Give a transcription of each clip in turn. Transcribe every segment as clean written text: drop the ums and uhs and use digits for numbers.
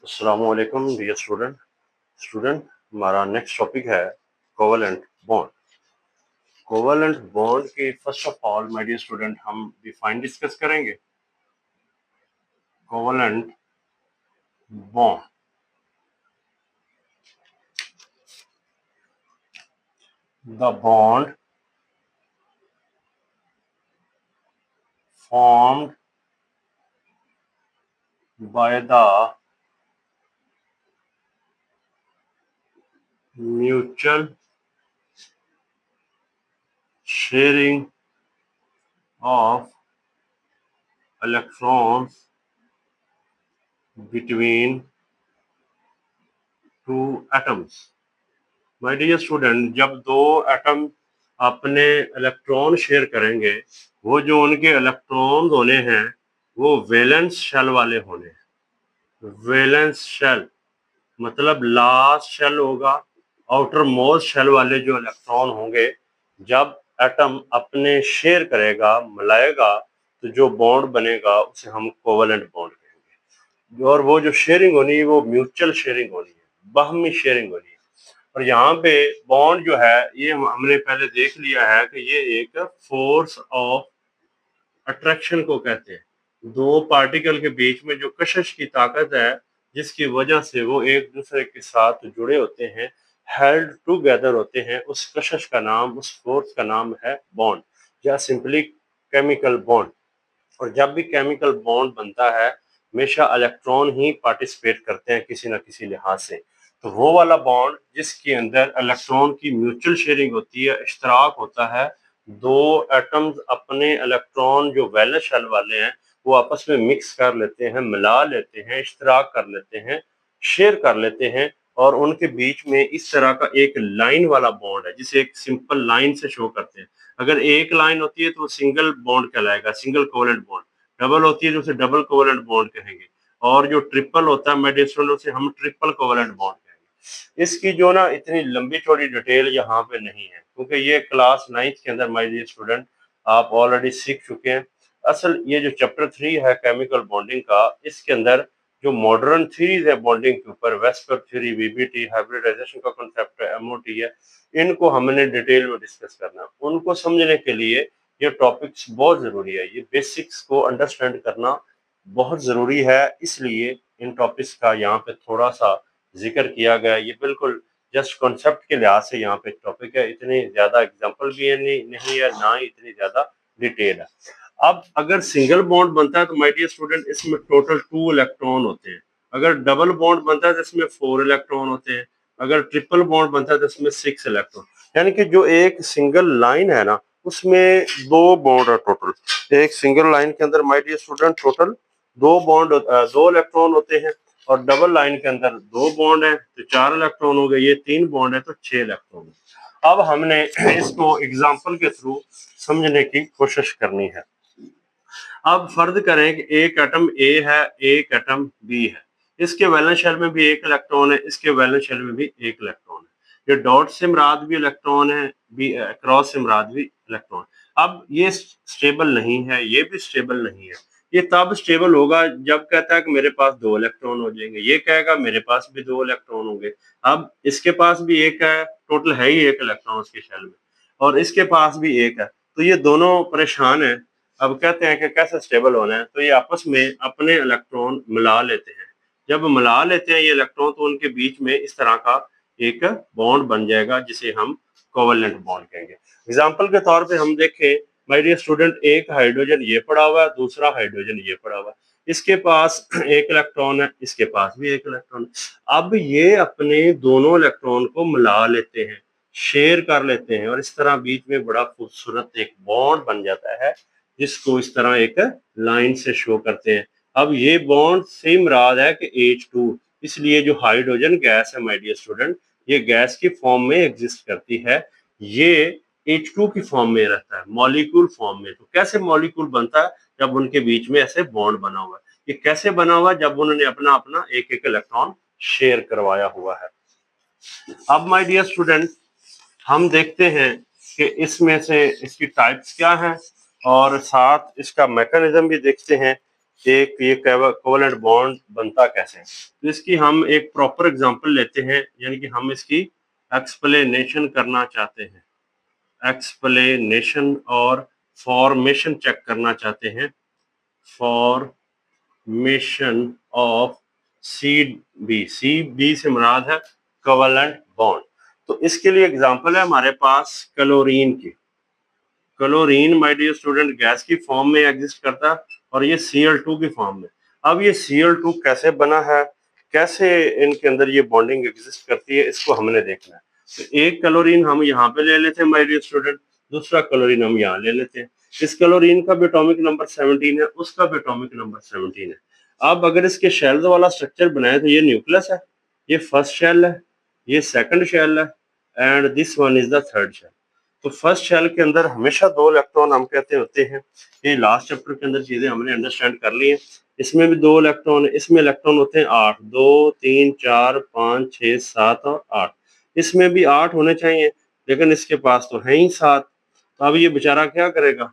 अस्सलामुअलैकुम dear student हमारा next topic है कोवेलेंट बॉन्ड। कोवेलेंट बॉन्ड के first of all my dear student हम डिफाइन डिस्कस करेंगे। Covalent bond, the bond formed by the mutual sharing of electrons between two atoms। My dear student, जब दो atom अपने electron share करेंगे, वो जो उनके इलेक्ट्रॉन होने हैं वो वैलेंस शेल वाले होने हैं। वैलेंस शेल मतलब लास्ट शेल होगा, आउटर मोस्ट शेल वाले जो इलेक्ट्रॉन होंगे, जब एटम अपने शेयर करेगा, मिलाएगा, तो जो बॉन्ड बनेगा उसे हम कोवेलेंट बॉन्ड कहेंगे। और वो जो शेयरिंग होनी है वो म्यूचुअल शेयरिंग होनी है, बाहमी शेयरिंग होनी है। और यहाँ पे बॉन्ड जो है ये हमने पहले देख लिया है कि ये एक फोर्स ऑफ अट्रैक्शन को कहते हैं। दो पार्टिकल के बीच में जो कशिश की ताकत है, जिसकी वजह से वो एक दूसरे के साथ जुड़े होते हैं, हेल्ड टुगेदर होते हैं, उस कशिश का नाम, उस फोर्स का नाम है बॉन्ड या सिंपली केमिकल बॉन्ड। और जब भी केमिकल बॉन्ड बनता है, हमेशा इलेक्ट्रॉन ही पार्टिसिपेट करते हैं किसी ना किसी लिहाज से। तो वो वाला बॉन्ड जिसके अंदर इलेक्ट्रॉन की म्यूचुअल शेयरिंग होती है, इश्तराक होता है, दो एटम्स अपने इलेक्ट्रॉन जो वैलेंस शेल वाले हैं वो आपस में मिक्स कर लेते हैं, मिला लेते हैं, इश्तराक कर लेते हैं, शेयर कर लेते हैं, और उनके बीच में इस तरह का एक लाइन वाला बॉन्ड है जिसे एक सिंपल लाइन से शो करते हैं। अगर एक लाइन होती है तो सिंगल बॉन्ड कहलाएगा, सिंगल कोवेलेंट बॉन्ड। डबल होती है तो उसे डबल कोवेलेंट बॉन्ड कहेंगे, और जो ट्रिपल होता है माय डियर स्टूडेंट, उसे हम ट्रिपल कोवेलेंट बॉन्ड कहेंगे। इसकी जो ना इतनी लंबी चौड़ी डिटेल यहाँ पे नहीं है, क्योंकि ये क्लास 9th के अंदर माय डियर स्टूडेंट आप ऑलरेडी सीख चुके हैं। असल ये जो चैप्टर 3 है केमिकल बॉन्डिंग का, इसके अंदर जो मॉडर्न थ्योरीज है बॉन्डिंग के ऊपर, वेस्पर थ्योरी, वीबीटी, हाइब्रिडाइजेशन का कॉन्सेप्ट है, एमओटी है, इनको हमने डिटेल में डिस्कस करना है। उनको समझने के लिए ये टॉपिक्स बहुत जरूरी है, ये बेसिक्स को अंडरस्टैंड करना बहुत जरूरी है, इसलिए इन टॉपिक्स का यहाँ पे थोड़ा सा जिक्र किया गया। ये बिल्कुल जस्ट कॉन्सेप्ट के लिहाज से यहाँ पे टॉपिक है, इतनी ज्यादा एग्जाम्पल भी है नहीं है, ना ही इतनी ज्यादा डिटेल है। अब अगर सिंगल बॉन्ड बनता है तो माय डियर स्टूडेंट इसमें टोटल 2 इलेक्ट्रॉन होते हैं। अगर डबल बॉन्ड बनता है तो इसमें 4 इलेक्ट्रॉन होते हैं। अगर ट्रिपल बॉन्ड बनता है तो इसमें 6 इलेक्ट्रॉन। यानी कि जो एक सिंगल लाइन है ना, उसमें 2 बॉन्ड है टोटल। एक सिंगल लाइन के अंदर my dear student total 2 electron होते हैं, और डबल लाइन के अंदर 2 बॉन्ड है तो 4 इलेक्ट्रॉन हो गए, ये 3 बॉन्ड है तो 6 इलेक्ट्रॉन। अब हमने इसको एग्जाम्पल के थ्रू समझने की कोशिश करनी है। अब फर्ज करें कि एक एटम ए है, एक एटम बी है, इसके वैलेंस शेल में भी एक इलेक्ट्रॉन है, इसके वैलेंस शेल में भी एक इलेक्ट्रॉन है। ये डॉट से मुराद भी इलेक्ट्रॉन है, बी क्रॉस से मुराद भी इलेक्ट्रॉन। अब ये स्टेबल नहीं है, ये भी स्टेबल नहीं है। ये तब स्टेबल होगा जब कहता है कि मेरे पास 2 इलेक्ट्रॉन हो जाएंगे, ये कहेगा मेरे पास भी 2 इलेक्ट्रॉन होंगे। अब इसके पास भी एक है, टोटल है ही एक इलेक्ट्रॉन उसके शेल में, और इसके पास भी एक है, तो ये दोनों परेशान है। अब कहते हैं कि कैसे स्टेबल होना है, तो ये आपस में अपने इलेक्ट्रॉन मिला लेते हैं। जब मिला लेते हैं ये इलेक्ट्रॉन, तो उनके बीच में इस तरह का एक बॉन्ड बन जाएगा जिसे हम कोवेलेंट बॉन्ड कहेंगे। एग्जांपल के तौर पे हम देखें माय डियर स्टूडेंट, एक हाइड्रोजन ये पड़ा हुआ है, दूसरा हाइड्रोजन ये पड़ा हुआ है, इसके पास एक इलेक्ट्रॉन है, इसके पास भी एक इलेक्ट्रॉन है। अब ये अपने दोनों इलेक्ट्रॉन को मिला लेते हैं, शेयर कर लेते हैं, और इस तरह बीच में बड़ा खूबसूरत एक बॉन्ड बन जाता है, जिसको इस तरह एक लाइन से शो करते हैं। अब ये बॉन्ड से मुराद है कि H2, इसलिए जो हाइड्रोजन गैस है माय डियर स्टूडेंट, ये गैस की फॉर्म में एग्जिस्ट करती है, ये H2 की फॉर्म में रहता है, मॉलिक्यूल फॉर्म में। तो कैसे मॉलिक्यूल बनता है? जब उनके बीच में ऐसे बॉन्ड बना हुआ है। ये कैसे बना हुआ है? जब उन्होंने अपना अपना एक एक इलेक्ट्रॉन शेयर करवाया हुआ है। अब माय डियर स्टूडेंट, हम देखते हैं कि इसमें से इसकी टाइप्स क्या हैं, और साथ इसका मैकेनिज्म भी देखते हैं एक ये कोवेलेंट बॉन्ड बनता कैसे है। तो इसकी हम एक प्रॉपर एग्जांपल लेते हैं, यानी कि हम इसकी एक्सप्लेनेशन करना चाहते हैं, एक्सप्लेनेशन और फॉर्मेशन चेक करना चाहते हैं, फॉर्मेशन ऑफ सी बी से मुराद है कोवेलेंट बॉन्ड। तो इसके लिए एग्जांपल है हमारे पास क्लोरीन की। Chlorine my dear student gas की फॉर्म में एग्जिस्ट करता है और ये Cl2 की फॉर्म में। अब ये Cl2 कैसे बना है, कैसे इनके अंदर ये बॉन्डिंग एग्जिस्ट करती है, इसको हमने देखना है। तो एक क्लोरीन हम यहाँ पे ले लेते हैं माय डियर स्टूडेंट, दूसरा क्लोरीन हम यहाँ ले लेते हैं। इस क्लोरीन का भी एटॉमिक नंबर 17 है, उसका भी एटॉमिक नंबर 17 है। अब अगर इसके शेल्स वाला स्ट्रक्चर बनाए तो ये न्यूक्लियस है, ये फर्स्ट शेल है, ये सेकंड शेल है and this one is the third shell. तो फर्स्ट शेल के अंदर हमेशा 2 इलेक्ट्रॉन हम कहते होते हैं। ये लास्ट चैप्टर के अंदर चीजें हमने अंडरस्टैंड कर ली हैं। इसमें भी 2 इलेक्ट्रॉन है, इसमें इलेक्ट्रॉन होते हैं 8, 2 3 4 5 6 7 और 8। इसमें भी 8 होने चाहिए, लेकिन इसके पास तो है ही 7। तो अब ये बेचारा क्या करेगा,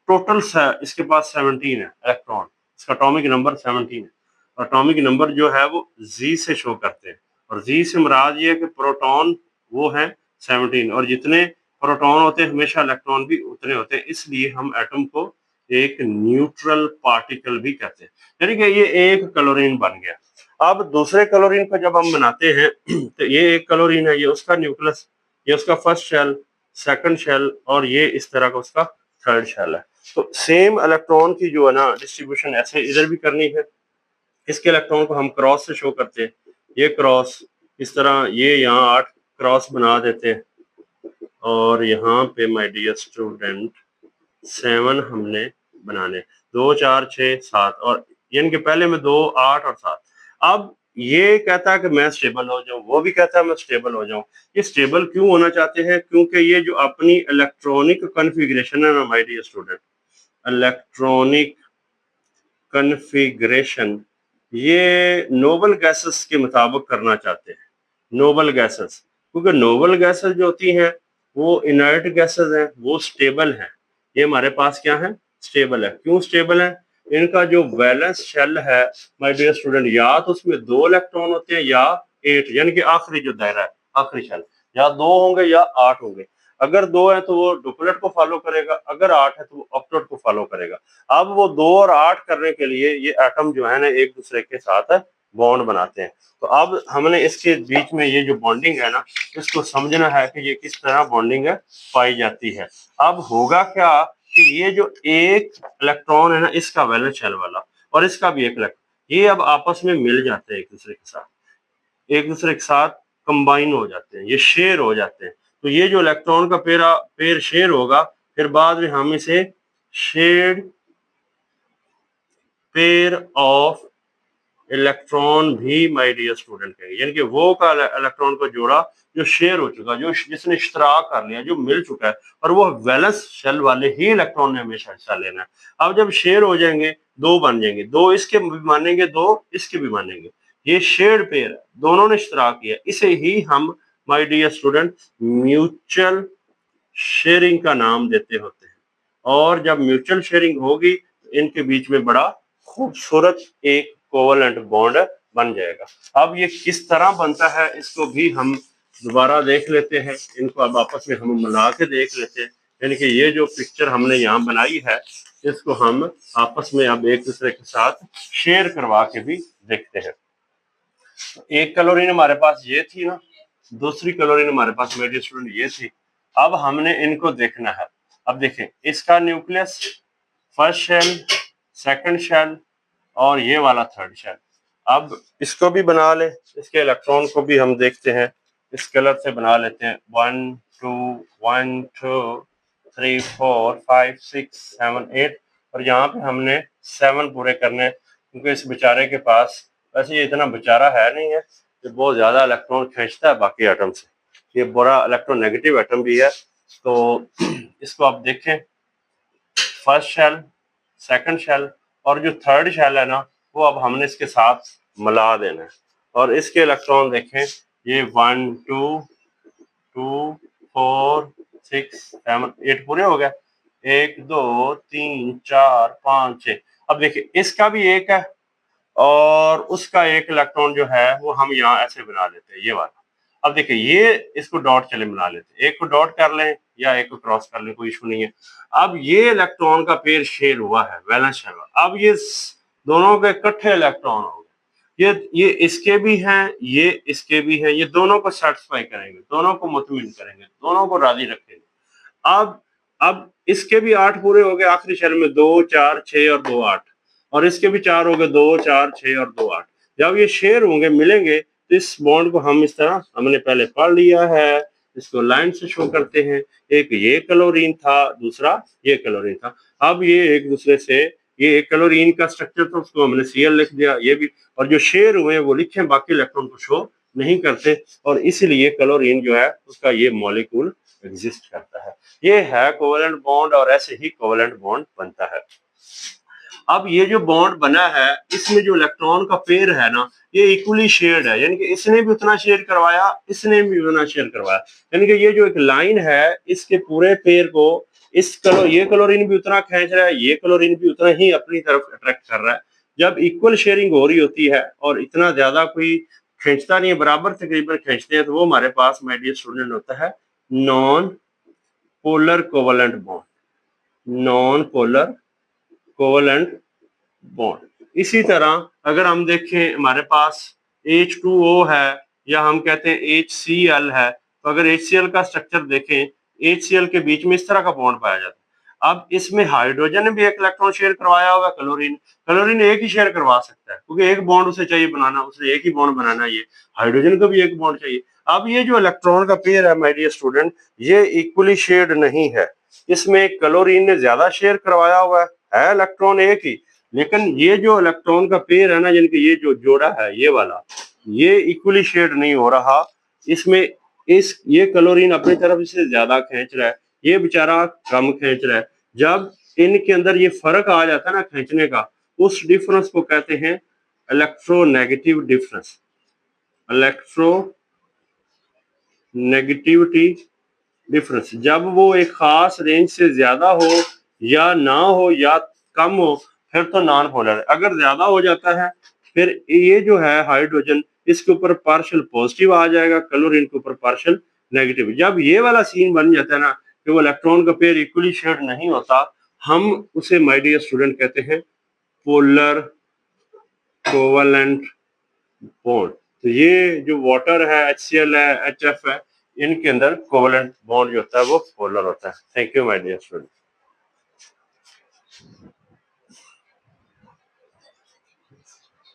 टोटल इसके पास 17 है इलेक्ट्रॉन, इसका एटॉमिक नंबर 17 है। और एटॉमिक नंबर जो है वो जी से शो करते हैं, और जी से मुराद ये है कि प्रोटॉन वो है 17, और जितने प्रोटॉन होते हैं हमेशा इलेक्ट्रॉन भी उतने होते हैं, इसलिए हम एटम को एक न्यूट्रल पार्टिकल भी कहते हैं। यानी कि ये एक क्लोरीन बन गया। अब दूसरे क्लोरीन को जब हम बनाते हैं तो ये एक क्लोरीन है, ये उसका न्यूक्लियस, ये उसका फर्स्ट शेल, सेकंड शेल, और ये इस तरह का उसका थर्ड शेल है। तो सेम इलेक्ट्रॉन की जो है ना डिस्ट्रीब्यूशन ऐसे इधर भी करनी है। इसके इलेक्ट्रॉन को हम क्रॉस से शो करते हैं, ये क्रॉस इस तरह, ये यहाँ 8 क्रॉस बना देते हैं, और यहाँ पे माय डियर स्टूडेंट 7 हमने बनाने, 2 4 6 7, और यानी कि पहले में 2 8 और 7। अब ये कहता है कि मैं स्टेबल हो जाऊं, वो भी कहता है मैं स्टेबल हो जाऊं। ये स्टेबल क्यों होना चाहते हैं, क्योंकि ये जो अपनी इलेक्ट्रॉनिक कॉन्फ़िगरेशन है ना my dear student, electronic configuration, ये नोबल गैसेस के मुताबिक करना चाहते हैं, नोबल गैसेस। क्योंकि नोबल गैसेस जो होती हैं वो इनर्ट गैसेस हैं, वो स्टेबल हैं। ये हमारे पास क्या है, स्टेबल है। क्यों स्टेबल है, इनका जो वैलेंस शेल है माय डियर स्टूडेंट, या तो उसमें 2 इलेक्ट्रॉन होते हैं या 8, यानी कि आखिरी जो दायरा है, आखिरी शेल, या 2 होंगे या 8 होंगे। अगर 2 है तो वो डुप्लेट को फॉलो करेगा, अगर 8 है तो वो ऑक्टेट को फॉलो करेगा। अब वो 2 और 8 करने के लिए ये एटम जो है ना एक दूसरे के साथ बॉन्ड बनाते हैं। तो अब हमने इसके बीच में ये जो बॉन्डिंग है ना, इसको समझना है कि ये किस तरह बॉन्डिंग है पाई जाती है। अब होगा क्या कि ये जो एक इलेक्ट्रॉन है ना, इसका वैलेंस शेल वाला और इसका भी एक इलेक्ट्रॉन, ये अब आपस में मिल जाते हैं एक दूसरे के साथ, एक दूसरे के साथ कंबाइन हो जाते हैं, ये शेयर हो जाते हैं। तो ये जो इलेक्ट्रॉन का पेयर शेयर होगा, फिर बाद में हम इसे शेयर्ड पेयर ऑफ इलेक्ट्रॉन भी माय डियर स्टूडेंट कहेंगे, यानी कि वो का इलेक्ट्रॉन को जोड़ा जो शेयर हो चुका, जो जिसने इश्तराक कर लिया, जो मिल चुका है, और वो वैलेंस शेल वाले ही इलेक्ट्रॉन ने हमेशा हिस्सा लेना है। अब जब शेयर हो जाएंगे, 2 बन जाएंगे, 2 इसके भी मानेंगे, 2 इसके भी मानेंगे, ये शेयर्ड पेयर है, दोनों ने इश्तराक किया। इसे ही हम my dear student mutual sharing का नाम देते होते हैं। और जब म्यूचुअल शेयरिंग होगी तो इनके बीच में बड़ा खूबसूरत एक कोवेलेंट बॉन्ड बन जाएगा। अब ये किस तरह बनता है इसको भी हम दोबारा देख लेते हैं, इनको अब आपस में हम मिला के देख लेते हैं। यानी कि ये जो पिक्चर हमने यहाँ बनाई है, इसको हम आपस में अब एक दूसरे के साथ शेयर करवा के भी देखते हैं। एक कैलोरी हमारे पास ये थी ना, दूसरी कैलोरी हमारे पास मेरे स्टूडेंट ये थी। अब हमने इनको देखना है। अब देखें, इसका nucleus, first shell, second shell, और ये वाला थर्ड शेल। अब इसको भी बना ले, इसके इलेक्ट्रॉन को भी हम देखते हैं, इस कलर से बना लेते हैं। 1 2 1 2 3 4 5 6 7 8, और यहाँ पे हमने 7 पूरे करने, क्योंकि इस बेचारे के पास, वैसे ये इतना बेचारा है नहीं है, ये बहुत ज्यादा इलेक्ट्रॉन खींचता है बाकी एटम से, ये बड़ा इलेक्ट्रोनेगेटिव एटम भी है। तो इसको आप देखें, फर्स्ट शेल, सेकंड शेल, और जो थर्ड शेल है ना, वो अब हमने इसके साथ मिला देना है। और इसके इलेक्ट्रॉन देखें, ये 1 2 2 4 6 7 8 पूरे हो गए, 1 2 3 4 5 6, अब देखिए इसका भी एक है और उसका एक इलेक्ट्रॉन जो है वो हम यहाँ ऐसे बना लेते हैं, ये वाला। अब देखिए ये इसको डॉट चले बना लेते हैं, एक को डॉट कर लें या एक को क्रॉस कर लें, कोई इशू नहीं है। अब ये इलेक्ट्रॉन का पेयर शेयर हुआ है, वैलेंस शेयर हुआ। अब ये दोनों के इकट्ठे इलेक्ट्रॉन हो गए, ये इसके भी हैं, ये इसके भी हैं, ये दोनों को सेटिस्फाई करेंगे, दोनों को मुतमिन करेंगे, दोनों को राजी रखेंगे। अब इसके भी 8 पूरे हो गए, आखिरी शेल में 2 4 6 और 2 8, और इसके भी 4 हो गए, 2 4 6 और 2 8। जब ये शेयर होंगे, मिलेंगे, तो इस बॉन्ड को हम इस तरह हमने पहले पढ़ लिया है, इसको लाइन से शो करते हैं। एक ये क्लोरीन था, दूसरा ये क्लोरीन था। अब ये एक दूसरे से, ये एक क्लोरीन का स्ट्रक्चर था, उसको हमने Cl लिख दिया, ये भी, और जो शेयर हुए हैं वो लिखे, बाकी इलेक्ट्रॉन को शो नहीं करते, और इसलिए क्लोरीन जो है उसका ये मॉलिक्यूल एग्जिस्ट करता है। ये है कोवेलेंट बॉन्ड, और ऐसे ही कोवेलेंट बॉन्ड बनता है। अब ये जो बॉन्ड बना है, इसमें जो इलेक्ट्रॉन का पेयर है ना, ये इक्वली शेयर्ड है, यानी कि इसने भी उतना शेयर करवाया, इसने भी उतना शेयर करवाया, यानी कि ये जो एक लाइन है, इसके पूरे पेयर को ये क्लोरीन भी उतना खींच रहा है, ये क्लोरीन भी उतना ही अपनी तरफ अट्रैक्ट कर रहा है। जब इक्वल शेयरिंग हो रही होती है और इतना ज्यादा कोई खींचता नहीं है, बराबर तकरीबन खींचते हैं, तो वो हमारे पास, माय डियर स्टूडेंट, होता है non polar covalent bond, non polar covalent bond. इसी तरह अगर हम देखें, हमारे पास H2O है, या हम कहते हैं HCl है, तो अगर HCl का स्ट्रक्चर देखें, HCl के बीच में इस तरह का बॉन्ड पाया जाता है। अब इसमें हाइड्रोजन ने भी एक इलेक्ट्रॉन शेयर करवाया होगा, क्लोरीन एक ही शेयर करवा सकता है, क्योंकि एक बॉन्ड उसे चाहिए बनाना, उसे एक ही बॉन्ड बनाना, ये हाइड्रोजन को भी एक बॉन्ड चाहिए। अब ये जो इलेक्ट्रॉन का पेयर है, माय डियर स्टूडेंट, ये इक्वली शेयर्ड नहीं है, इसमें क्लोरीन ने ज्यादा शेयर करवाया हुआ है इलेक्ट्रॉन एक ही, लेकिन ये जो इलेक्ट्रॉन का पेयर है ना, जिनके ये जो जोड़ा है, ये वाला, ये इक्वली शेयर्ड नहीं हो रहा, इसमें ये क्लोरीन अपनी तरफ से ज्यादा खींच रहा है, ये बेचारा कम खींच रहा है। जब इनके अंदर ये फर्क आ जाता है ना खींचने का, उस डिफरेंस को कहते हैं इलेक्ट्रोनेगेटिव डिफरेंस, इलेक्ट्रोनेगेटिविटी डिफरेंस। जब वो एक खास रेंज से ज्यादा हो या ना हो या कम हो, फिर तो नॉन पोलर है। अगर ज्यादा हो जाता है, फिर ये जो है हाइड्रोजन, इसके ऊपर पार्शियल पॉजिटिव आ जाएगा, क्लोरीन के ऊपर पार्शियल नेगेटिव। जब ये वाला सीन बन जाता है ना कि वो इलेक्ट्रॉन का पेयर इक्वली शेयर्ड नहीं होता, हम उसे, माय डियर स्टूडेंट, कहते हैं पोलर कोवेलेंट बॉन्ड। तो ये जो वाटर है, HCl है, HF है, इनके अंदर कोवेलेंट बॉन्ड जो होता है वो पोलर होता है। Thank you my dear student.